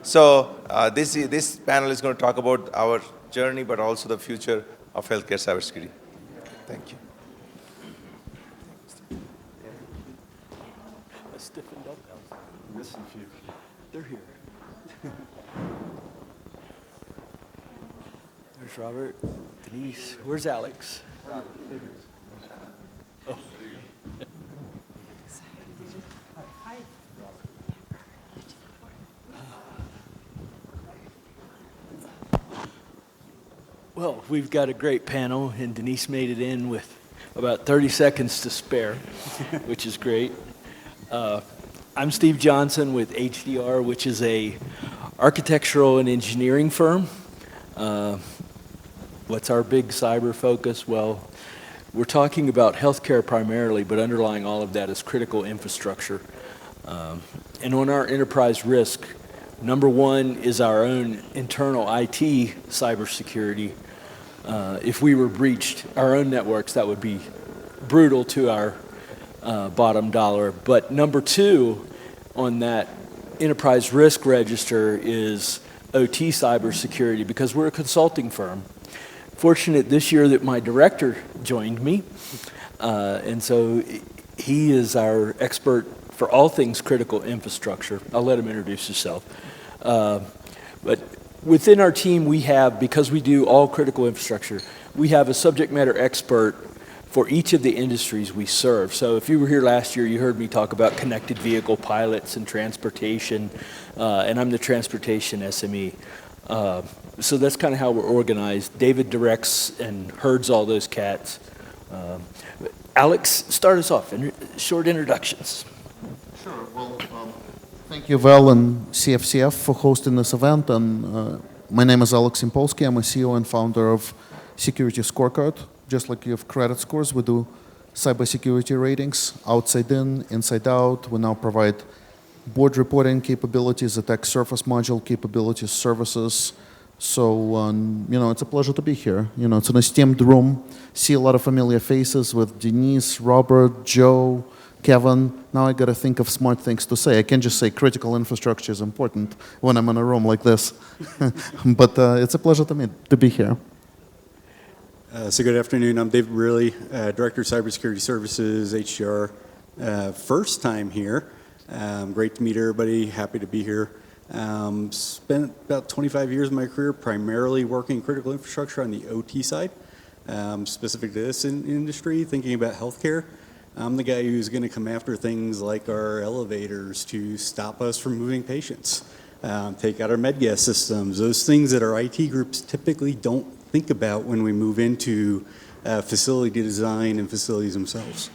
So this panel is going to talk about our journey, but also the future of healthcare cybersecurity. Thank you. Stiffened up. Missing a few. They're here. There's Robert, Denise. Where's Alex? Oh. Well, we've got a great panel, and Denise made it in with about 30 seconds to spare, which is great. I'm Steve Johnson with HDR, which is a architectural and engineering firm. What's our big cyber focus? Well, we're talking about healthcare primarily, but underlying all of that is critical infrastructure. And on our enterprise risk, number one is our own internal IT cybersecurity. If we were breached, our own networks, that would be brutal to our bottom dollar. But number two on that enterprise risk register is OT cybersecurity, because we're a consulting firm. Fortunate this year that my director joined me, and so he is our expert for all things critical infrastructure. I'll let him introduce himself. But within our team, we have, because we do all critical infrastructure, we have a subject matter expert for each of the industries we serve. So if you were here last year, you heard me talk about connected vehicle pilots and transportation, and I'm the transportation SME. So that's kind of how we're organized. David directs and herds all those cats. Alex, start us off, short introductions. Sure, well, thank you, Val and CFCF for hosting this event. And my name is Aleksandr. I'm a CEO and founder of Security Scorecard. Just like you have credit scores, we do cybersecurity ratings, outside in, inside out. We now provide board reporting capabilities, attack surface module capabilities, services. So, it's a pleasure to be here. It's an esteemed room. See a lot of familiar faces with Denise, Robert, Joe, Kevin. Now I got to think of smart things to say. I can't just say critical infrastructure is important when I'm in a room like this. But it's a pleasure to be here. So good afternoon. I'm David Brearly, Director of Cybersecurity Services, HDR. First time here. Great to meet everybody. Happy to be here. Spent about 25 years of my career primarily working critical infrastructure on the OT side, specific to this industry, thinking about healthcare. I'm the guy who's going to come after things like our elevators to stop us from moving patients, take out our med gas systems, those things that our IT groups typically don't think about when we move into facility design and facilities themselves.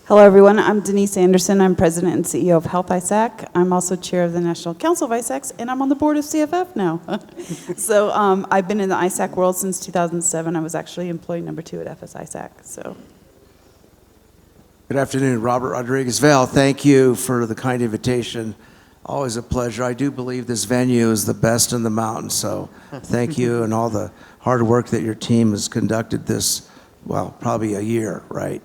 Hello, everyone. I'm Denise Anderson. I'm President and CEO of HealthISAC. I'm also Chair of the National Council of ISACs, and I'm on the board of CFF now. So I've been in the ISAC world since 2007. I was actually employee number 2 at FSISAC. So. Good afternoon, Robert Rodriguez. Val, thank you for the kind invitation. Always a pleasure. I do believe this venue is the best in the mountain, so thank you and all the hard work that your team has conducted this, well, probably a year, right?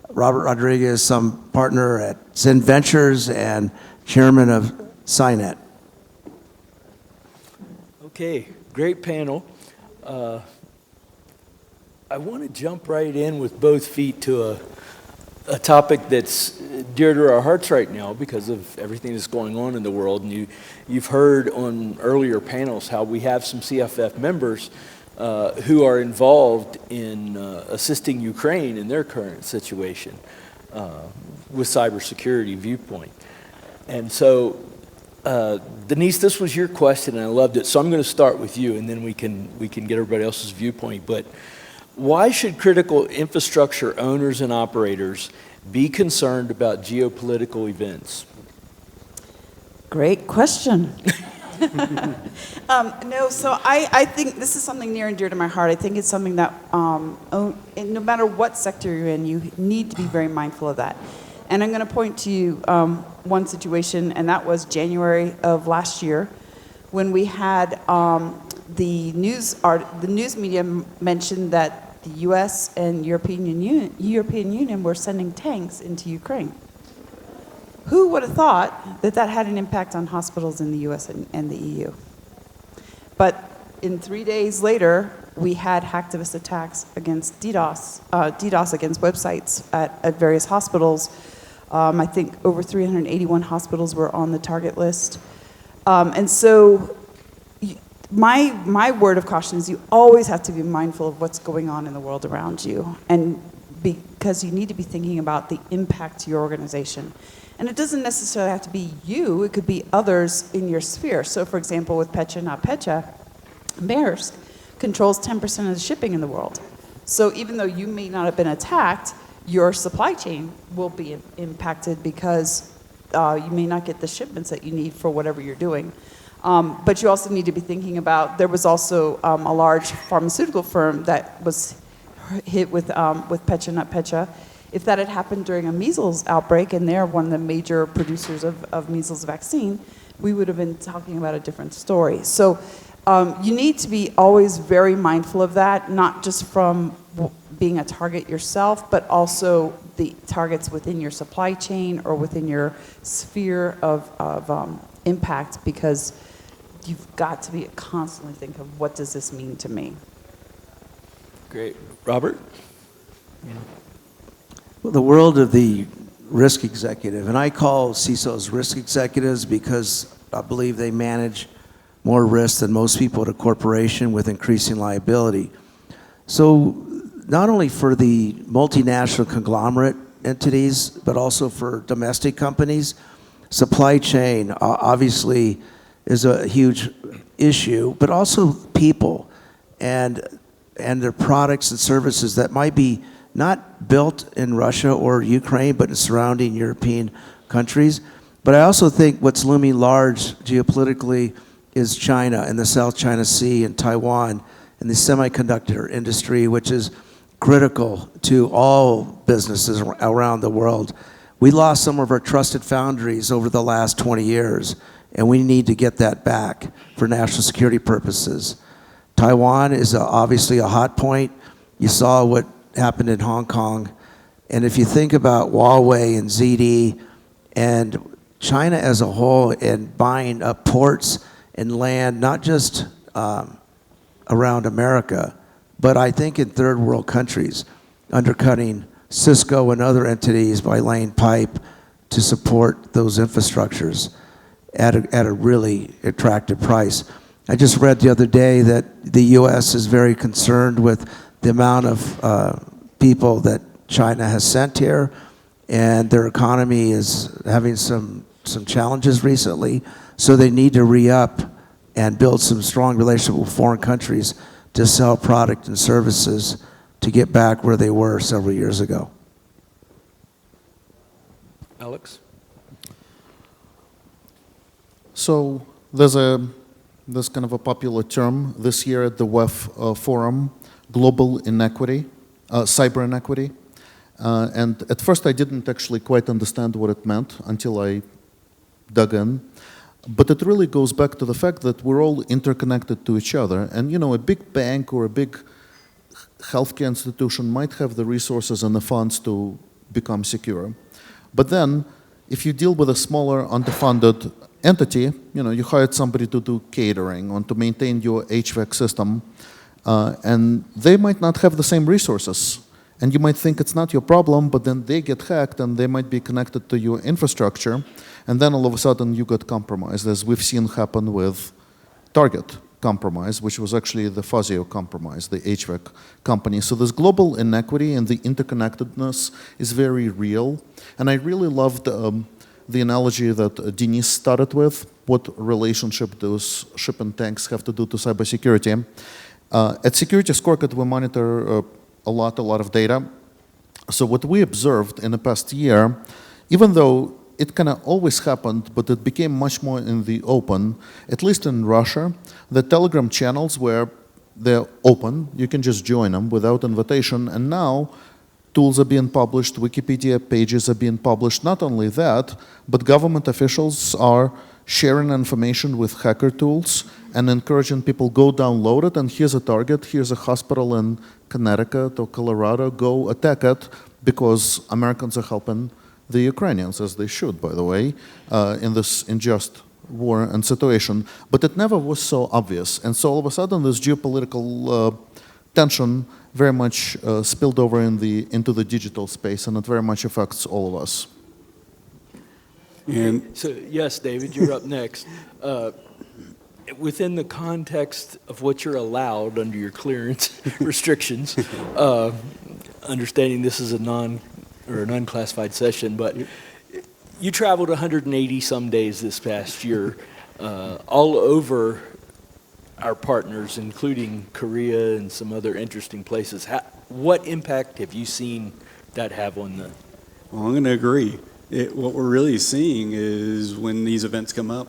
Robert Rodriguez, some partner at Zen Ventures and chairman of SINET. Okay, great panel. I want to jump right in with both feet to a topic that's dear to our hearts right now because of everything that's going on in the world. And you've heard on earlier panels how we have some CFF members who are involved in assisting Ukraine in their current situation with cybersecurity viewpoint. And so, Denise, this was your question, and I loved it. So I'm going to start with you, and then we can get everybody else's viewpoint. But why should critical infrastructure owners and operators be concerned about geopolitical events? Great question. No, so I think this is something near and dear to my heart. I think it's something that no matter what sector you're in, you need to be very mindful of that. And I'm going to point to you one situation, and that was January of last year when we had the news media mentioned that the U.S. and European Union were sending tanks into Ukraine. Who would have thought that that had an impact on hospitals in the US and the EU? But in 3 days later, we had hacktivist attacks against DDoS against websites at various hospitals. I think over 381 hospitals were on the target list. And so my word of caution is you always have to be mindful of what's going on in the world around you, and because you need to be thinking about the impact to your organization. And it doesn't necessarily have to be you, it could be others in your sphere. So for example, with Pecha Not Pecha, Maersk controls 10% of the shipping in the world. So even though you may not have been attacked, your supply chain will be impacted because you may not get the shipments that you need for whatever you're doing. But you also need to be thinking about, there was also a large pharmaceutical firm that was hit with Pecha Not Pecha. If that had happened during a measles outbreak, and they're one of the major producers of measles vaccine, we would have been talking about a different story. So you need to be always very mindful of that, not just from being a target yourself, but also the targets within your supply chain or within your sphere of impact, because you've got to be constantly think of, what does this mean to me? Great. Robert? Well, the world of the risk executive, and I call CISOs risk executives because I believe they manage more risk than most people at a corporation with increasing liability. So not only for the multinational conglomerate entities, but also for domestic companies, supply chain obviously is a huge issue, but also people and their products and services that might be not built in Russia or Ukraine, but in surrounding European countries. But I also think what's looming large geopolitically is China and the South China Sea and Taiwan and the semiconductor industry, which is critical to all businesses around the world. We lost some of our trusted foundries over the last 20 years, and we need to get that back for national security purposes. Taiwan is obviously a hot point. You saw what happened in Hong Kong. And if you think about Huawei and ZD and China as a whole and buying up ports and land, not just around America, but I think in third world countries, undercutting Cisco and other entities by laying pipe to support those infrastructures at a really attractive price. I just read the other day that the U.S. is very concerned with the amount of people that China has sent here, and their economy is having some challenges recently, so they need to re-up and build some strong relationship with foreign countries to sell product and services to get back where they were several years ago. Alex? So there's kind of a popular term this year at the WEF forum, global inequity, cyber inequity. And at first I didn't actually quite understand what it meant until I dug in. But it really goes back to the fact that we're all interconnected to each other. And a big bank or a big healthcare institution might have the resources and the funds to become secure. But then, if you deal with a smaller, underfunded entity, you hired somebody to do catering or to maintain your HVAC system, and they might not have the same resources. And you might think it's not your problem, but then they get hacked and they might be connected to your infrastructure, and then all of a sudden you got compromised, as we've seen happen with Target compromise, which was actually the Fazio compromise, the HVAC company. So this global inequity and the interconnectedness is very real. And I really loved the analogy that Denise started with, what relationship those shipping tanks have to do to cybersecurity. At Security Scorecard, we monitor a lot of data. So what we observed in the past year, even though it kind of always happened, but it became much more in the open, at least in Russia, the Telegram channels where they're open, you can just join them without invitation, and now tools are being published, Wikipedia pages are being published. Not only that, but government officials are sharing information with hacker tools and encouraging people, go download it, and here's a target, here's a hospital in Connecticut or Colorado, go attack it, because Americans are helping the Ukrainians, as they should, by the way, in this unjust war and situation. But it never was so obvious. And so all of a sudden, this geopolitical tension very much spilled over into the digital space, and it very much affects all of us. And So, yes, David, you're up next. Within the context of what you're allowed under your clearance restrictions, understanding this is an unclassified session, but you traveled 180 some days this past year, all over our partners, including Korea and some other interesting places. What impact have you seen that have on the? well, I'm going to agree. What we're really seeing is when these events come up,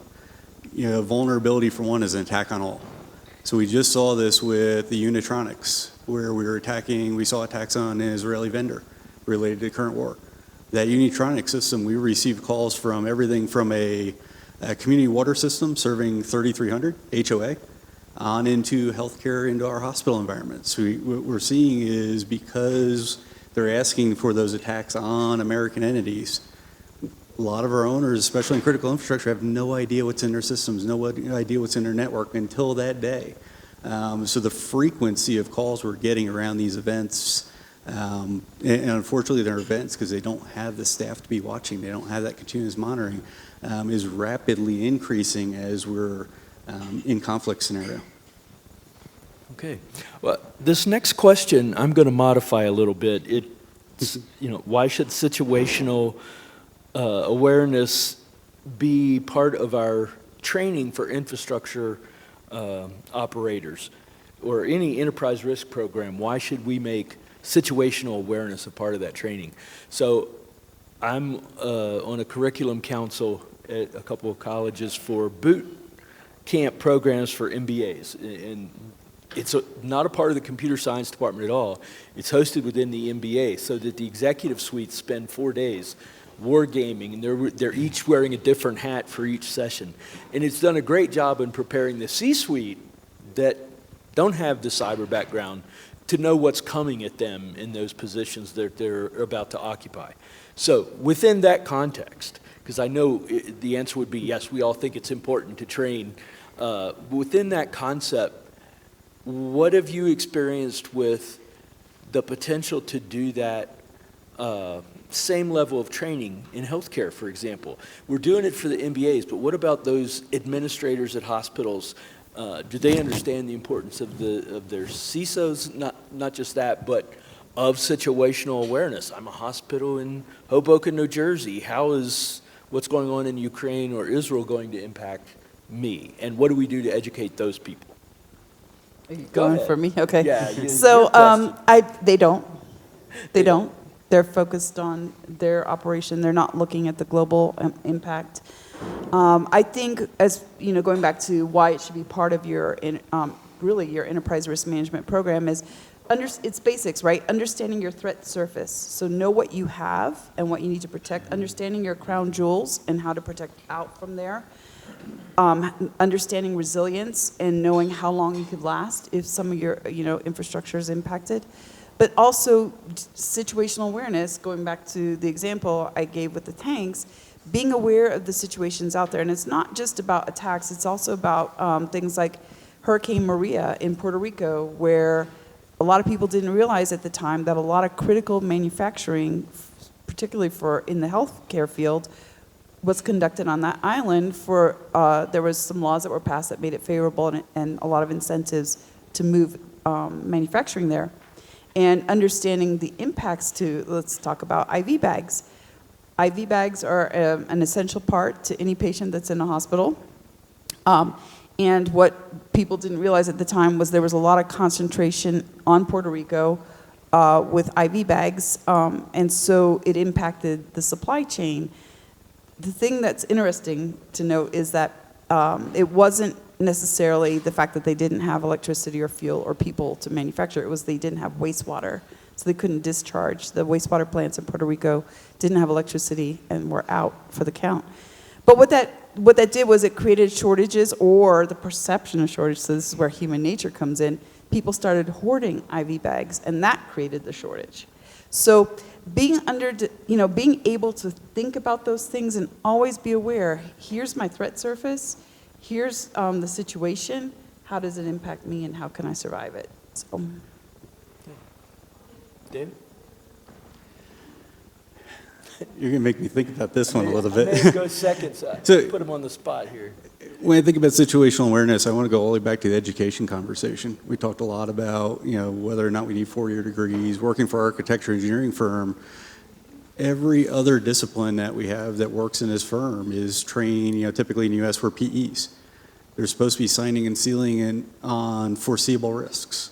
vulnerability for one is an attack on all. So we just saw this with the Unitronics, where we saw attacks on an Israeli vendor related to current war. That Unitronic system, we received calls from everything from a community water system serving 3,300 HOA on into healthcare, into our hospital environments. What we're seeing is because they're asking for those attacks on American entities, a lot of our owners, especially in critical infrastructure, have no idea what's in their systems, no idea what's in their network until that day. So the frequency of calls we're getting around these events, and unfortunately they're events because they don't have the staff to be watching, they don't have that continuous monitoring, is rapidly increasing as we're in conflict scenario. Okay. Well, this next question I'm going to modify a little bit. It's, why should situational awareness be part of our training for infrastructure operators or any enterprise risk program? Why should we make situational awareness a part of that training? So I'm on a curriculum council at a couple of colleges for boot camp programs for MBAs, and it's not a part of the computer science department at all. It's hosted within the MBA so that the executive suites spend 4 days wargaming, and they're each wearing a different hat for each session. And it's done a great job in preparing the C-suite that don't have the cyber background to know what's coming at them in those positions that they're about to occupy. So within that context, because I know the answer would be yes, we all think it's important to train. Within that concept, what have you experienced with the potential to do that same level of training in healthcare, for example? We're doing it for the MBAs, but what about those administrators at hospitals? Do they understand the importance of their CISOs? Not just that, but of situational awareness. I'm a hospital in Hoboken, New Jersey. How is what's going on in Ukraine or Israel going to impact me? And what do we do to educate those people? Are you Go going ahead. for me? Okay. Yeah, So your question. they don't. They don't. They're focused on their operation. They're not looking at the global impact. I think, as going back to why it should be part of your really your enterprise risk management program is it's basics, right? Understanding your threat surface. So know what you have and what you need to protect. Understanding your crown jewels and how to protect out from there. Understanding resilience and knowing how long you could last if some of your infrastructure is impacted. But also situational awareness, going back to the example I gave with the tanks, being aware of the situations out there. And it's not just about attacks, it's also about things like Hurricane Maria in Puerto Rico, where a lot of people didn't realize at the time that a lot of critical manufacturing, particularly in the healthcare field, was conducted on that island. There was some laws that were passed that made it favorable and a lot of incentives to move manufacturing there. And understanding the impacts let's talk about IV bags. IV bags are an essential part to any patient that's in a hospital. And what people didn't realize at the time was there was a lot of concentration on Puerto Rico with IV bags, and so it impacted the supply chain. The thing that's interesting to note is that it wasn't necessarily the fact that they didn't have electricity or fuel or people to manufacture. It was they didn't have wastewater, so they couldn't discharge. The wastewater plants in Puerto Rico didn't have electricity and were out for the count. But what that did was it created shortages or the perception of shortage. So this is where human nature comes in. People started hoarding IV bags, and that created the shortage. So being being able to think about those things and always be aware, here's my threat surface, here's the situation, how does it impact me and how can I survive it? So. David? You're going to make me think about this one a little I bit. may go second, so So- put him on the spot here. When I think about situational awareness, I want to go all the way back to the education conversation. We talked a lot about, whether or not we need four-year degrees, working for an architecture engineering firm. Every other discipline that we have that works in this firm is trained, typically in the U.S. for PEs. They're supposed to be signing and sealing in on foreseeable risks.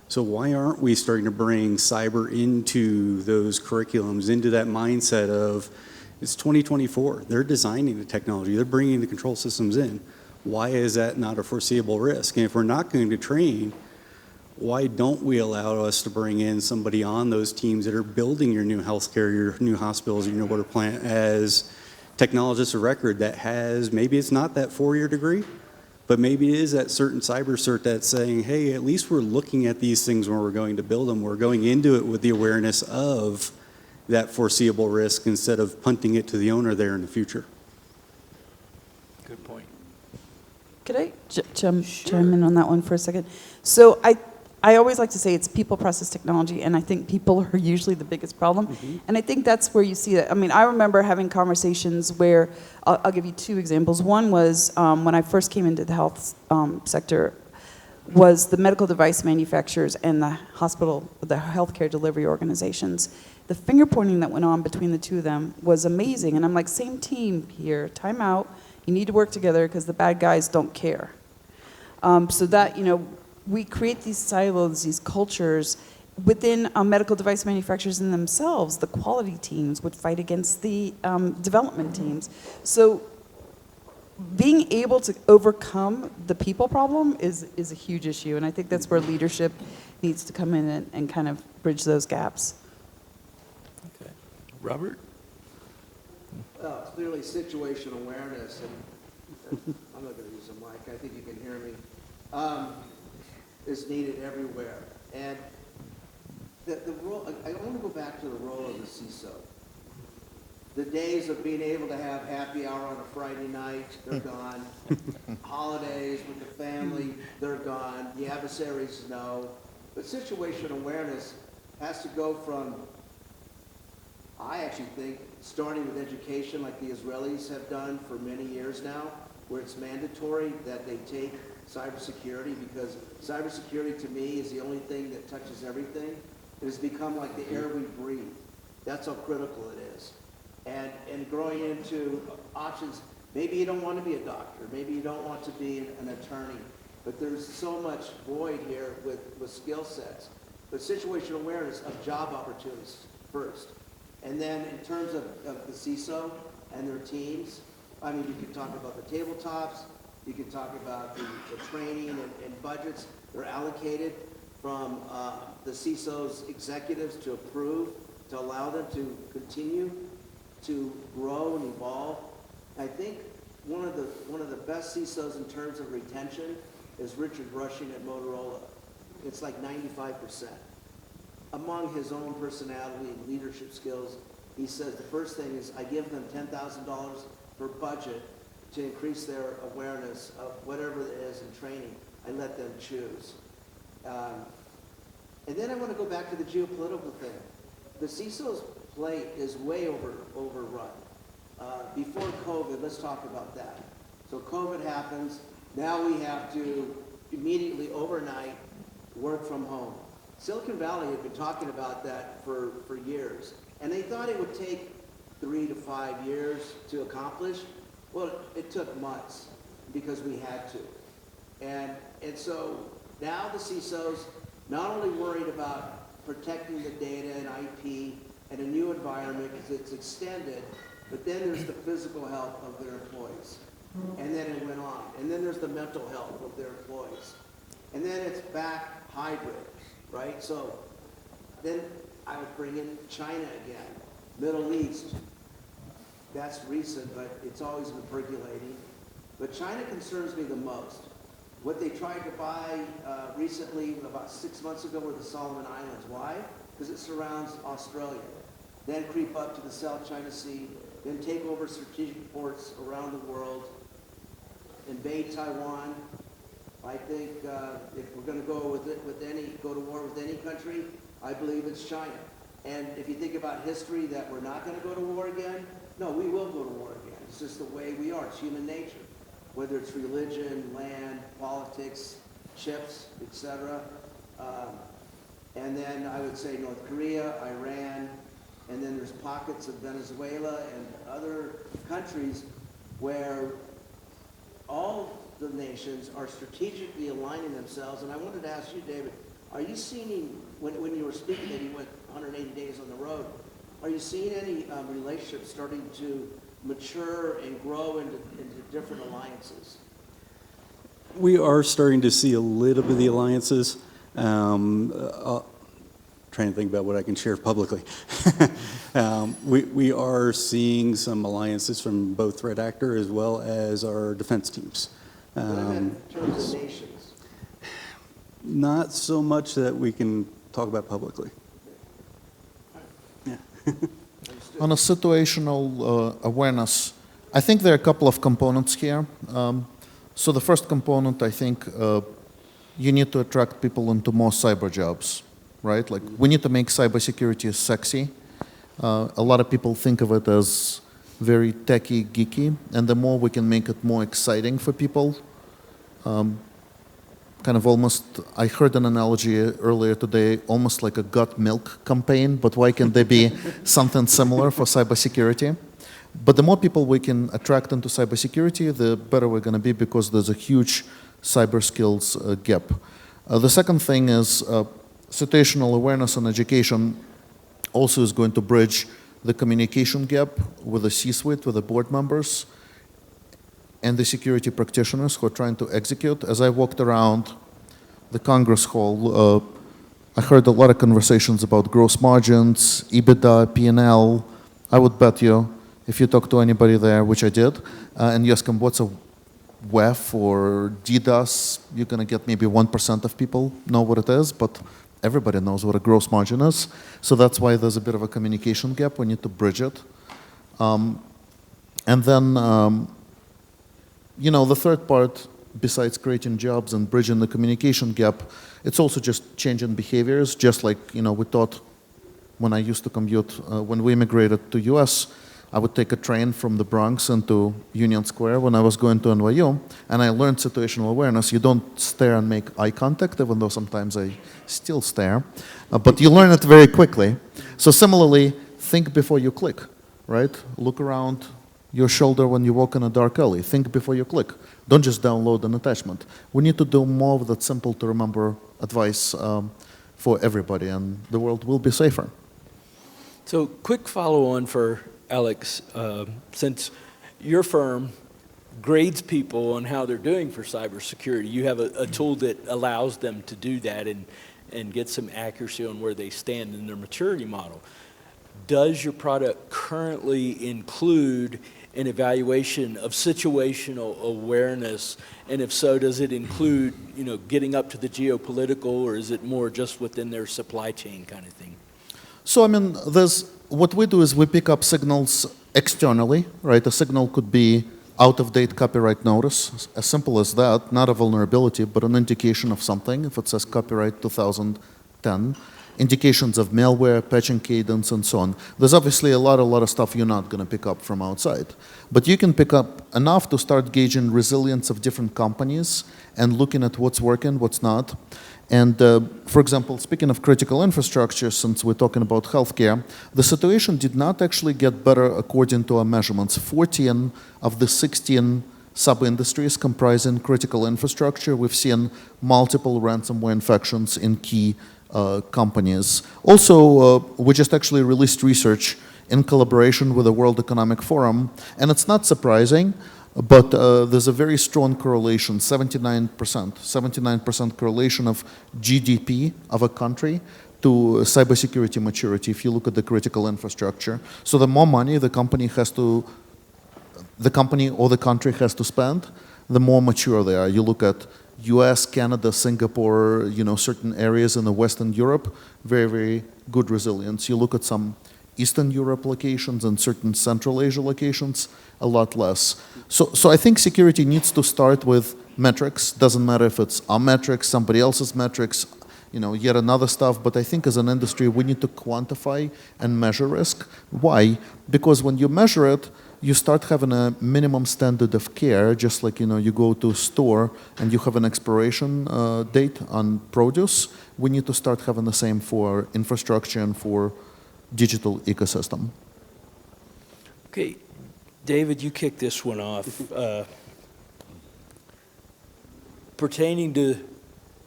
So why aren't we starting to bring cyber into those curriculums, into that mindset of, it's 2024, they're designing the technology, they're bringing the control systems in. Why is that not a foreseeable risk? And if we're not going to train, why don't we allow us to bring in somebody on those teams that are building your new healthcare, your new hospitals, your new water plant as technologists of record that has, maybe it's not that four-year degree, but maybe it is that certain cyber cert that's saying, hey, at least we're looking at these things when we're going to build them. We're going into it with the awareness of that foreseeable risk instead of punting it to the owner there in the future. Good point. Could I chime in on that one for a second? So I always like to say it's people, process, technology, and I think people are usually the biggest problem. Mm-hmm. And I think that's where you see it. I mean, I remember having conversations where, I'll give you two examples. One was when I first came into the health sector, was the medical device manufacturers and the healthcare delivery organizations. The finger pointing that went on between the two of them was amazing. And I'm like, same team here, time out. You need to work together because the bad guys don't care. So that, we create these silos, these cultures within medical device manufacturers in themselves. The quality teams would fight against the development teams. So being able to overcome the people problem is a huge issue. And I think that's where leadership needs to come in and kind of bridge those gaps. Okay. Robert? Well, it's clearly situational awareness, and I'm not going to use a mic. I think you can hear me. Is needed everywhere, and the role. I want to go back to the role of the CISO. The days of being able to have happy hour on a Friday night, they're gone. Holidays with the family, they're gone. The adversaries know, but situational awareness has to go from. I actually think starting with education, like the Israelis have done for many years now, where it's mandatory that they take cybersecurity, because cybersecurity to me is the only thing that touches everything. It has become like the air we breathe. That's how critical it is. And growing into options, maybe you don't want to be a doctor, maybe you don't want to be an attorney, but there's so much void here with skill sets. But situational awareness of job opportunities first. And then in terms of the CISO and their teams, I mean, you can talk about the tabletops, you can talk about the training and budgets. They're allocated from the CISO's executives to approve, to allow them to continue to grow and evolve. I think one of the best CISOs in terms of retention is Richard Rushing at Motorola. It's like 95%. Among his own personality and leadership skills, he says the first thing is I give them $10,000 per budget to increase their awareness of whatever it is in training. I let them choose. And then I want to go back to the geopolitical thing. The CISO's plate is way overrun. Before COVID, let's talk about that. So COVID happens. Now we have to immediately overnight work from home. Silicon Valley had been talking about that for years. And they thought it would take 3 to 5 years to accomplish. Well, it took months because we had to. And so now the CISOs not only worried about protecting the data and IP and a new environment because it's extended, but then there's the physical health of their employees. And then it went on. And then there's the mental health of their employees. And then it's back hybrid, right? So then I would bring in China again, Middle East. That's recent, but it's always been percolating. But China concerns me the most. What they tried to buy recently, about 6 months ago, were the Solomon Islands. Why? because it surrounds Australia, then creep up to the South China Sea, then take over strategic ports around the world, invade Taiwan. I think if we're going to go go to war with any country, I believe it's China. And if you think about history that we're not going to go to war again, no, we will go to war again. It's just the way we are. It's human nature. Whether it's religion, land, politics, chips, etc. And then I would say North Korea, Iran, and then there's pockets of Venezuela and other countries where all the nations are strategically aligning themselves. And I wanted to ask you, David, are you seeing, when you were speaking that you went 180 days on the road, are you seeing any relationships starting to mature and grow into different alliances? We are starting to see a little bit of the alliances. Trying to think about what I can share publicly. We are seeing some alliances from both threat actor as well as our defense teams. What I meant in terms of nations. Not so much that we can talk about publicly. Yeah. On a situational awareness, I think there are a couple of components here. So the first component, I think, you need to attract people into more cyber jobs, right? Like, we need to make cybersecurity sexy. A lot of people think of it as very techy, geeky, and the more we can make it more exciting for people, kind of almost, I heard an analogy earlier today, almost like a got milk campaign, but why can't there be something similar for cybersecurity? But the more people we can attract into cybersecurity, the better we're going to be, because there's a huge cyber skills gap. The second thing is situational awareness and education also is going to bridge the communication gap with the C-suite, with the board members, and the security practitioners who are trying to execute. As I walked around the Congress Hall, I heard a lot of conversations about gross margins, EBITDA, P&L. I would bet you, if you talk to anybody there, which I did, and you ask them what's a WEF or DDoS, you're going to get maybe 1% of people know what it is, but everybody knows what a gross margin is. So that's why there's a bit of a communication gap. We need to bridge it. And then, you know, the third part, besides creating jobs and bridging the communication gap, it's also just changing behaviors, just like, you know, we thought when I used to commute, when we immigrated to US, I would take a train from the Bronx into Union Square when I was going to NYU, and I learned situational awareness. You don't stare and make eye contact, even though sometimes I still stare, but you learn it very quickly. So similarly, think before you click, right? Look around your shoulder when you walk in a dark alley. Think before you click. Don't just download an attachment. We need to do more of that simple to remember advice for everybody, and the world will be safer. So quick follow-on for Alex, since your firm grades people on how they're doing for cybersecurity, you have a tool that allows them to do that and get some accuracy on where they stand in their maturity model. Does your product currently include an evaluation of situational awareness? And if so, does it include, you know, getting up to the geopolitical, or is it more just within their supply chain kind of thing? So, I mean, what we do is we pick up signals externally, right? A signal could be out-of-date copyright notice, as simple as that, not a vulnerability, but an indication of something. If it says copyright 2010, indications of malware, patching cadence, and so on. There's obviously a lot of stuff you're not going to pick up from outside. But you can pick up enough to start gauging resilience of different companies and looking at what's working, what's not. And for example, speaking of critical infrastructure, since we're talking about healthcare, the situation did not actually get better according to our measurements. 14 of the 16 sub-industries comprising critical infrastructure, we've seen multiple ransomware infections in key companies. Also, we just actually released research in collaboration with the World Economic Forum, and it's not surprising, but there's a very strong correlation, 79% correlation of GDP of a country to cybersecurity maturity if you look at the critical infrastructure. So the more money the company or the country has to spend, the more mature they are. You look at US, Canada, Singapore, certain areas in the Western Europe, very, very good resilience. You look at some Eastern Europe locations and certain Central Asia locations, a lot less. So I think security needs to start with metrics. Doesn't matter if it's our metrics, somebody else's metrics, yet another stuff. But I think as an industry, we need to quantify and measure risk. Why? Because when you measure it, you start having a minimum standard of care, just like you go to a store and you have an expiration date on produce. We need to start having the same for infrastructure and for digital ecosystem. Okay, David, you kick this one off. Pertaining to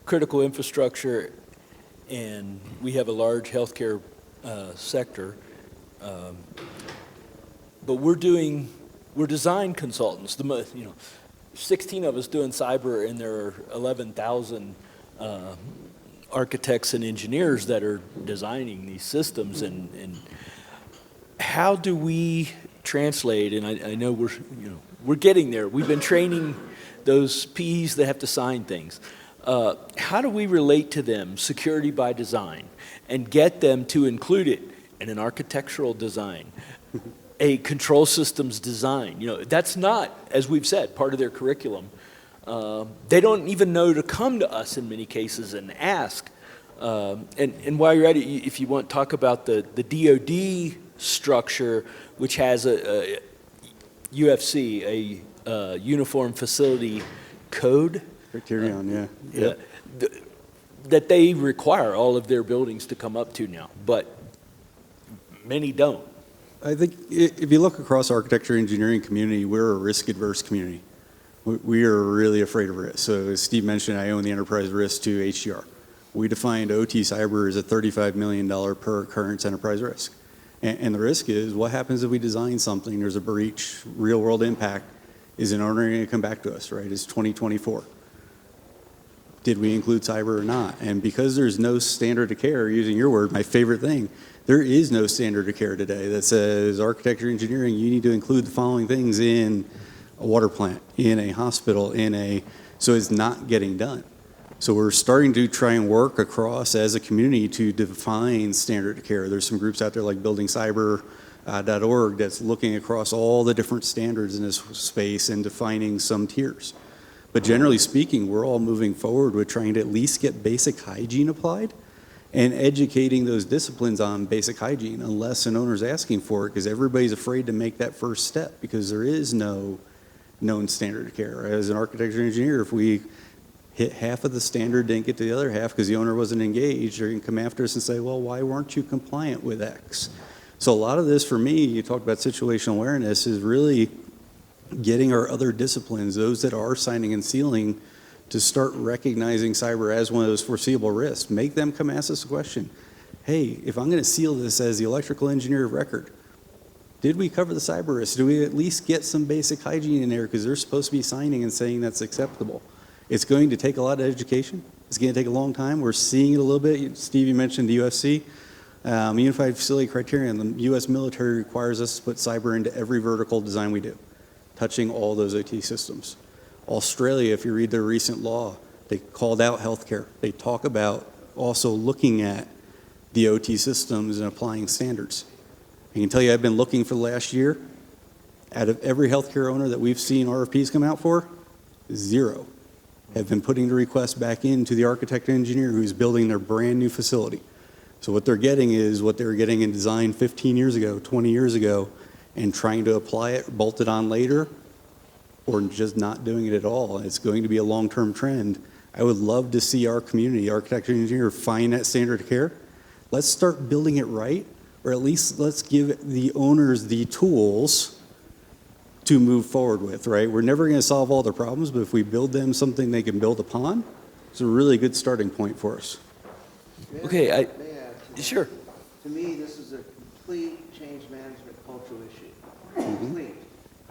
critical infrastructure, and we have a large healthcare sector, but we're design consultants. 16 of us doing cyber, and there are 11,000 architects and engineers that are designing these systems. And how do we translate? And I know we're getting there. We've been training those PEs that have to sign things. How do we relate to them, security by design, and get them to include it in an architectural design, a control systems design? That's not, as we've said, part of their curriculum. They don't even know to come to us in many cases and ask. And while you're at it, if you want to talk about the DoD structure, which has a UFC, a Uniform Facility Code. Criterion, yeah. That they require all of their buildings to come up to now, but many don't. I think if you look across architecture engineering community, we're a risk-adverse community. We are really afraid of risk. So as Steve mentioned, I own the enterprise risk to HDR. We defined OT cyber as a $35 million per occurrence enterprise risk. And the risk is, what happens if we design something, there's a breach, real world impact, is an owner going to come back to us, right? It's 2024. Did we include cyber or not? And because there's no standard of care, using your word, my favorite thing, there is no standard of care today that says architecture engineering, you need to include the following things in a water plant, in a hospital, so it's not getting done. So we're starting to try and work across as a community to define standard of care. There's some groups out there like buildingcyber.org that's looking across all the different standards in this space and defining some tiers. But generally speaking, we're all moving forward with trying to at least get basic hygiene applied and educating those disciplines on basic hygiene unless an owner's asking for it, because everybody's afraid to make that first step because there is no known standard of care. As an architecture engineer, if we hit half of the standard, didn't get to the other half because the owner wasn't engaged, they're going to come after us and say, well, why weren't you compliant with X? So a lot of this for me, you talked about situational awareness, is really getting our other disciplines, those that are signing and sealing, to start recognizing cyber as one of those foreseeable risks. Make them come ask us a question. Hey, if I'm going to seal this as the electrical engineer of record, did we cover the cyber risk? Do we at least get some basic hygiene in there because they're supposed to be signing and saying that's acceptable? It's going to take a lot of education. It's going to take a long time. We're seeing it a little bit. Steve, you mentioned the UFC. Unified Facility Criterion, the U.S. military requires us to put cyber into every vertical design we do, touching all those OT systems. Australia, if you read their recent law, they called out healthcare. They talk about also looking at the OT systems and applying standards. I can tell you I've been looking for the last year. Out of every healthcare owner that we've seen RFPs come out for, 0 have been putting the request back into the architect engineer who's building their brand new facility. So what they're getting is what they were getting in design 15 years ago, 20 years ago, and trying to apply it, bolt it on later, or just not doing it at all. It's going to be a long-term trend. I would love to see our community, architecture engineer, find that standard of care. Let's start building it right, or at least let's give the owners the tools to move forward with, right? We're never going to solve all their problems, but if we build them something they can build upon, it's a really good starting point for us. Okay, May I add to that? sure. To me, this is a complete change management cultural issue. Complete.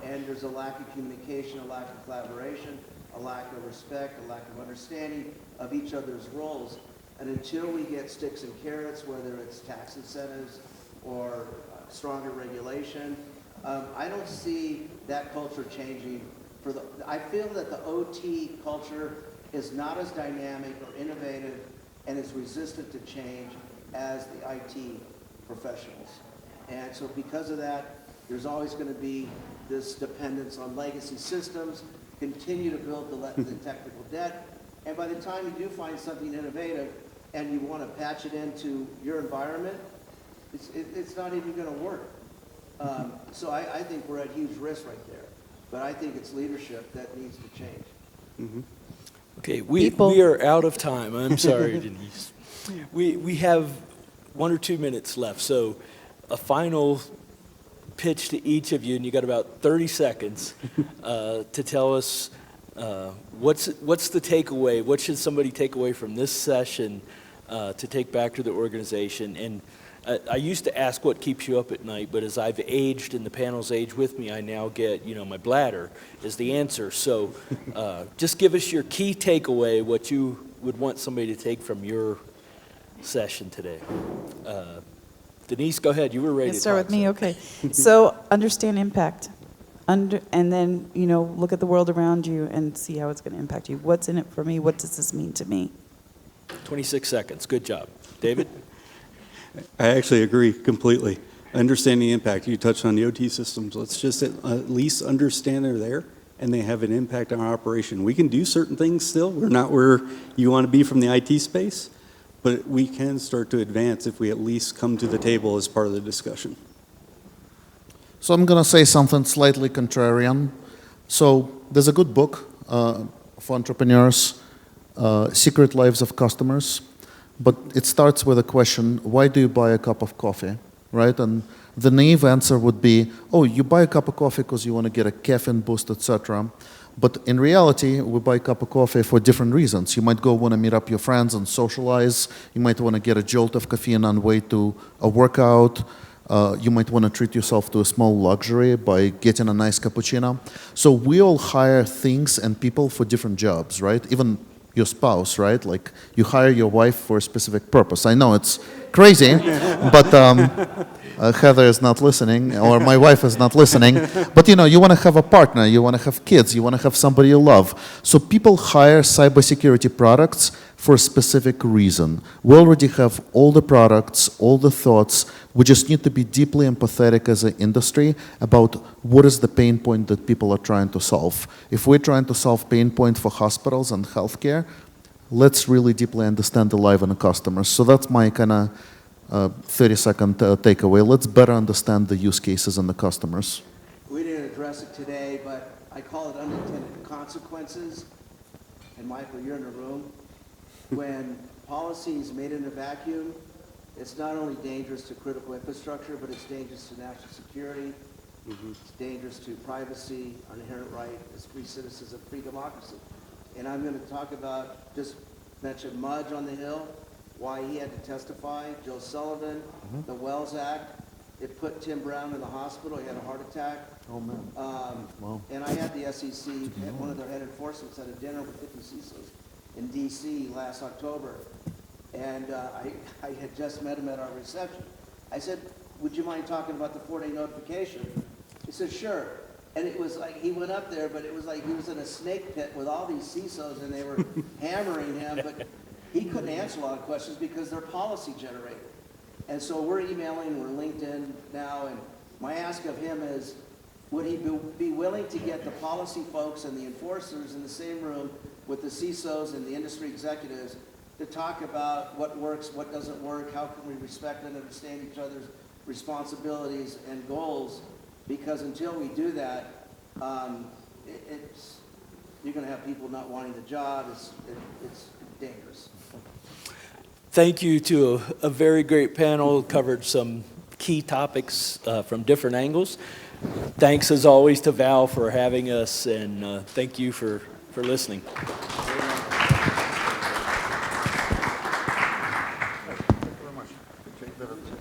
And there's a lack of communication, a lack of collaboration, a lack of respect, a lack of understanding of each other's roles. And until we get sticks and carrots, whether it's tax incentives or stronger regulation, I don't see that culture changing. I feel that the OT culture is not as dynamic or innovative and is resistant to change as the IT professionals. And so because of that, there's always going to be this dependence on legacy systems, continue to build the technical debt, and by the time you do find something innovative and you want to patch it into your environment, it's not even going to work. So I think we're at huge risk right there. But I think it's leadership that needs to change. Okay, we are out of time. I'm sorry, Denise. We have 1 or 2 minutes left, so a final pitch to each of you, and you got about 30 seconds to tell us what's the takeaway. What should somebody take away from this session to take back to the organization? And I used to ask what keeps you up at night, but as I've aged and the panel's aged with me, I now get, my bladder is the answer. So just give us your key takeaway, what you would want somebody to take from your session today. Denise, go ahead. You were ready to start with talk, me, so. okay. So understand impact. And then, look at the world around you and see how it's going to impact you. What's in it for me? What does this mean to me? 26 seconds. Good job. David? I actually agree completely. Understanding the impact. You touched on the OT systems. Let's just at least understand they're there and they have an impact on our operation. We can do certain things still. We're not where you want to be from the IT space, but we can start to advance if we at least come to the table as part of the discussion. So I'm going to say something slightly contrarian. So there's a good book for entrepreneurs, Secret Lives of Customers, but it starts with a question, why do you buy a cup of coffee, right? And the naive answer would be, oh, you buy a cup of coffee because you want to get a caffeine boost, etc. But in reality, we buy a cup of coffee for different reasons. You might go want to meet up your friends and socialize. You might want to get a jolt of caffeine on the way to a workout. You might want to treat yourself to a small luxury by getting a nice cappuccino. So we all hire things and people for different jobs, right? Even your spouse, right? Like you hire your wife for a specific purpose. I know it's crazy, but Heather is not listening, or my wife is not listening. But you want to have a partner, you want to have kids, you want to have somebody you love. So people hire cybersecurity products for a specific reason. We already have all the products, all the thoughts. We just need to be deeply empathetic as an industry about what is the pain point that people are trying to solve. If we're trying to solve pain point for hospitals and healthcare, let's really deeply understand the life and the customers. So that's my kind of 30-second takeaway. Let's better understand the use cases and the customers. We didn't address it today, but I call it unintended consequences. And Michael, you're in the room. When policy is made in a vacuum, it's not only dangerous to critical infrastructure, but it's dangerous to national security. It's dangerous to privacy, our inherent right as free citizens of free democracy. And I'm going to talk about, just mention Mudge on the Hill, why he had to testify, Joe Sullivan, the Wells Act. It put Tim Brown in the hospital. He had a heart attack. Oh, man. Wow. And I had the SEC, one of their head enforcements, at a dinner with 50 CISOs in D.C. last October. And I had just met him at our reception. I said, would you mind talking about the 4-day notification? He said, sure. And it was like, he went up there, but it was like he was in a snake pit with all these CISOs and they were hammering him, but he couldn't answer a lot of questions because they're policy generated. And so we're emailing, we're LinkedIn now, and my ask of him is, would he be willing to get the policy folks and the enforcers in the same room with the CISOs and the industry executives to talk about what works, what doesn't work, how can we respect and understand each other's responsibilities and goals? Because until we do that, you're going to have people not wanting the job. It's dangerous. Thank you to a very great panel, covered some key topics from different angles. Thanks as always to Val for having us, and thank you for listening.